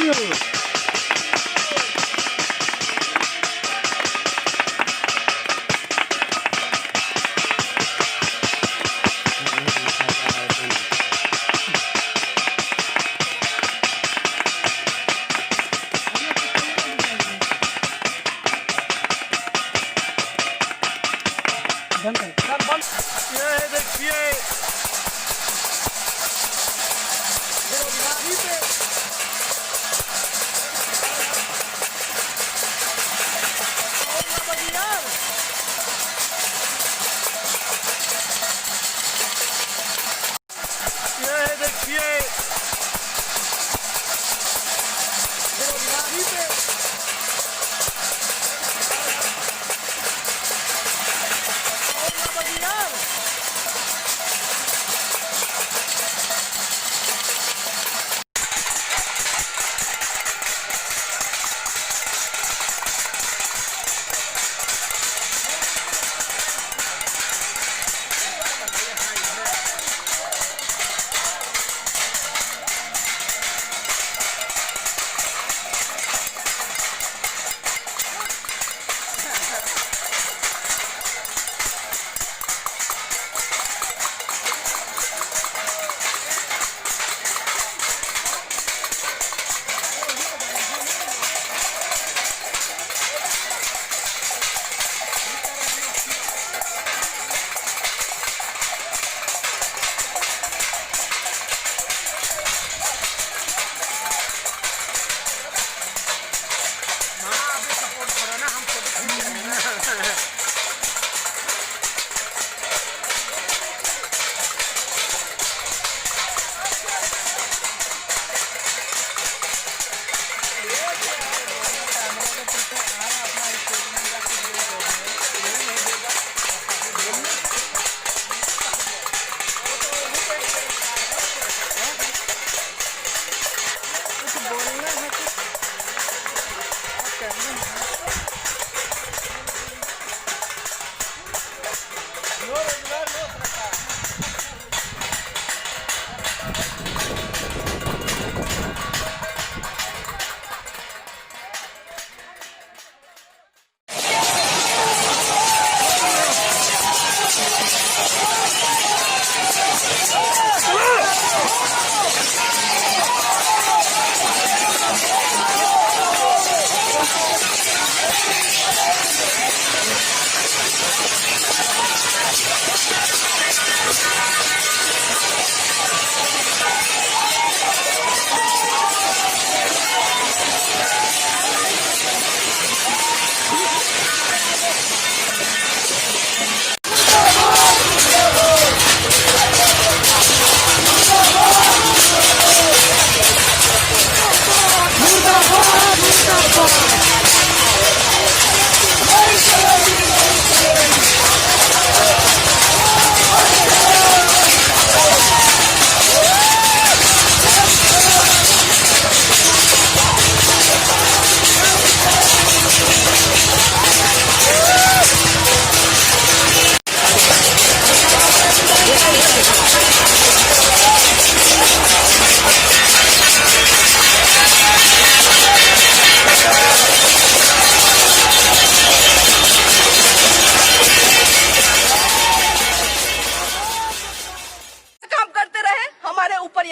ये देखिए बेरोजगारी पे ये देखिए बेरोजगारी पे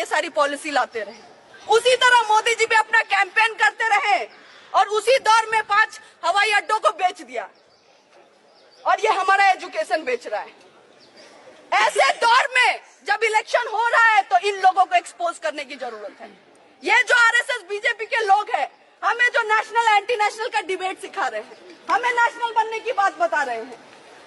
सारी पॉलिसी लाते रहे, उसी तरह मोदी जी भी अपना कैंपेन करते रहे और उसी दौर में 5 हवाई अड्डों को बेच दिया और ये हमारा एजुकेशन बेच रहा है। ऐसे दौर में जब इलेक्शन हो रहा है तो इन लोगों को एक्सपोज करने की जरूरत है। ये जो आरएसएस बीजेपी के लोग हैं, हमें जो नेशनल एंटी नेशनल का डिबेट सिखा रहे हैं, हमें नेशनल बनने की बात बता रहे हैं,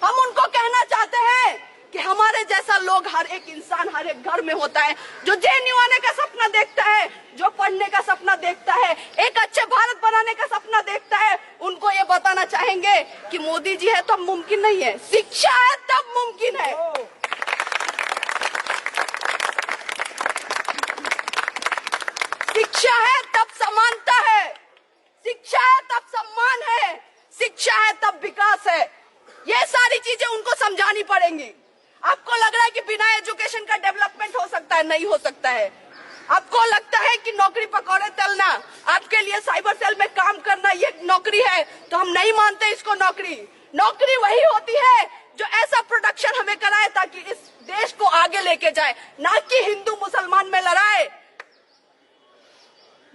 हम उनको कहना चाहते हैं कि हमारे जैसा लोग, हर एक इंसान हर एक घर में होता है, जो जेएनयू आने का सपना देखता है, जो पढ़ने का सपना देखता है, एक अच्छे भारत बनाने का सपना देखता है। उनको ये बताना चाहेंगे कि मोदी जी है तब मुमकिन नहीं है, शिक्षा है तब मुमकिन है। शिक्षा है तब समानता है, शिक्षा है तब सम्मान है, शिक्षा है तब विकास है। ये सारी चीजें उनको समझानी पड़ेंगी। आपको लग रहा है कि बिना एजुकेशन का डेवलपमेंट हो सकता है? नहीं हो सकता है। आपको लगता है कि नौकरी पकौड़े तलना, आपके लिए साइबर सेल में काम करना ये नौकरी है, तो हम नहीं मानते इसको नौकरी। नौकरी वही होती है जो ऐसा प्रोडक्शन हमें कराए ताकि इस देश को आगे लेके जाए, ना कि हिंदू मुसलमान में लड़ाए।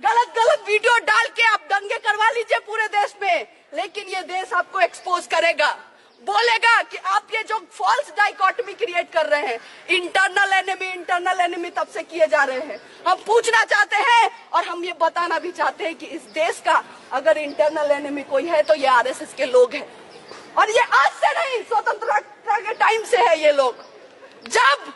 गलत गलत वीडियो डाल के आप दंगे करवा लीजिए पूरे देश में, लेकिन ये देश आपको एक्सपोज करेगा, बोलेगा कि आप ये जो फॉल्स डाइकोटमी क्रिएट कर रहे हैं, इंटरनल एनिमी तब से किए जा रहे हैं। हम पूछना चाहते हैं और हम ये बताना भी चाहते हैं कि इस देश का अगर इंटरनल एनिमी कोई है तो ये आरएसएस के लोग हैं। और ये आज से नहीं, स्वतंत्रता के टाइम से है ये लोग। जब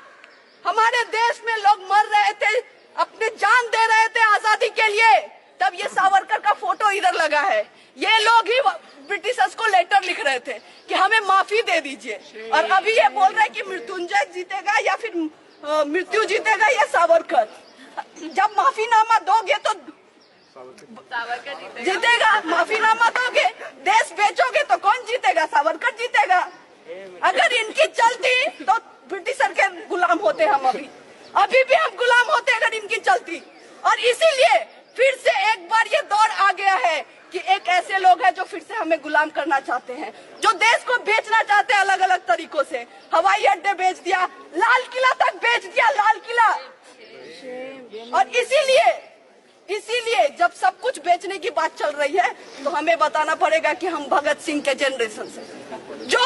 हमारे देश में लोग मर रहे थे, अपने जान दे रहे थे आजादी के लिए, तब ये सावरकर का फोटो इधर लगा है। ये लोग ही ब्रिटिशर्स को लेटर लिख रहे थे कि हमें माफी दे दीजिए, और अभी ये बोल रहे हैं कि मृत्युंजय जीतेगा या फिर मृत्यु जीतेगा या सावरकर। जब माफीनामा दोगे तो सावरकर जीतेगा, माफीनामा दोगे, देश बेचोगे तो कौन जीतेगा? सावरकर जीतेगा। अगर इनकी चलती तो ब्रिटिशर के गुलाम होते हम, अभी भी हम गुलाम होते अगर इनकी चलती। और इसीलिए फिर से एक बार ये दौर आ गया है कि एक ऐसे लोग हैं जो फिर से हमें गुलाम करना चाहते हैं, जो देश को बेचना चाहते हैं अलग अलग तरीकों से। हवाई अड्डे बेच दिया, लाल किला तक बेच दिया, लाल किला। और इसीलिए जब सब कुछ बेचने की बात चल रही है तो हमें बताना पड़ेगा कि हम भगत सिंह के जनरेशन से, जो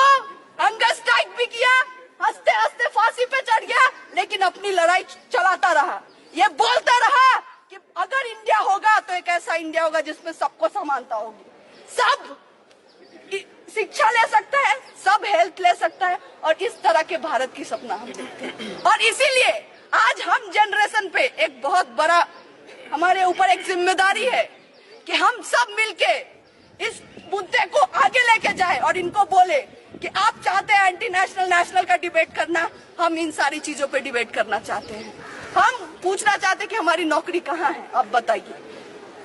हंगर स्ट्राइक भी किया, हंसते हंसते फांसी पे चढ़ गया, लेकिन अपनी लड़ाई चलाता रहा। ये बोलता रहा कि अगर इंडिया होगा तो एक ऐसा इंडिया होगा जिसमें सबको समानता होगी, सब शिक्षा ले सकता है, सब हेल्थ ले सकता है, और इस तरह के भारत की सपना हम देखते हैं। और इसीलिए आज हम जनरेशन पे एक बहुत बड़ा हमारे ऊपर एक जिम्मेदारी है कि हम सब मिलके इस मुद्दे को आगे लेके जाए और इनको बोले कि आप चाहते हैं एंटी नेशनल नेशनल का डिबेट करना, हम इन सारी चीजों पे डिबेट करना चाहते हैं। हम पूछना चाहते हैं कि हमारी नौकरी कहाँ है, आप बताइए,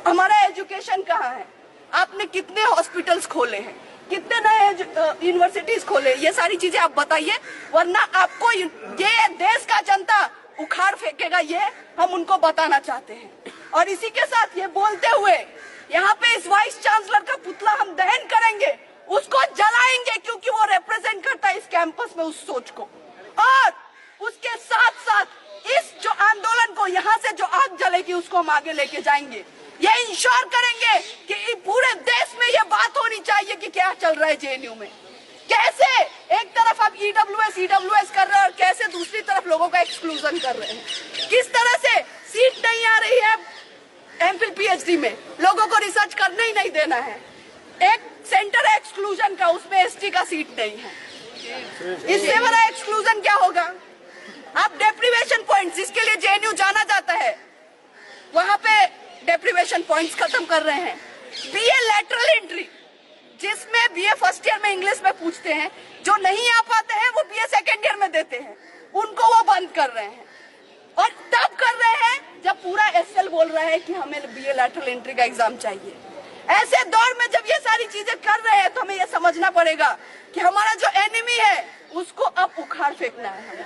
हमारा एजुकेशन कहाँ है, आपने कितने हॉस्पिटल्स खोले हैं, कितने नए यूनिवर्सिटीज खोले, ये सारी चीजें आप बताइए, वरना आपको ये देश का जनता उखाड़ फेंकेगा। ये हम उनको बताना चाहते हैं। और इसी के साथ ये बोलते हुए यहाँ पे इस वाइस चांसलर का पुतला हम दहन करेंगे, उसको जलाएंगे, क्योंकि वो रिप्रेजेंट करता है इस कैंपस में उस सोच को। और उसके साथ साथ इस जो आंदोलन को, यहाँ से जो आग जलेगी, उसको हम आगे लेके जाएंगे। ये इंश्योर करेंगे कि पूरे देश में ये बात होनी चाहिए कि क्या चल रहा है जेएनयू में, कैसे एक तरफ आप ईडब्ल्यूएस कर रहे हैं और कैसे दूसरी तरफ लोगों का एक्सक्लूजन कर रहे हैं, किस तरह से सीट नहीं आ रही है एमफिल पीएचडी में, लोगों को रिसर्च करने ही नहीं देना है, एक सेंटर है एक्सक्लूजन का, उसमें एसटी का सीट नहीं है। इससे बड़ा एक्सक्लूजन क्या होगा? आप डेप्रीवेशन पॉइंट्स, जिसके लिए जेएनयू जाना जाता है, वहां पे डेप्रीवेशन पॉइंट्स खत्म कर रहे हैं। बीए लैटरल एंट्री, जिसमें बीए फर्स्ट ईयर में इंग्लिश में पूछते हैं, जो नहीं आ पाते हैं वो बीए सेकेंड ईयर में देते हैं, उनको वो बंद कर रहे हैं। और तब कर रहे हैं जब पूरा एसएल बोल रहा है कि हमें बीए लैटरल एंट्री का एग्जाम चाहिए। ऐसे दौर में जब ये सारी चीजें कर रहे हैं तो हमें ये समझना पड़ेगा कि हमारा जो एनिमी है उसको अब उखाड़ फेंकना है हमें।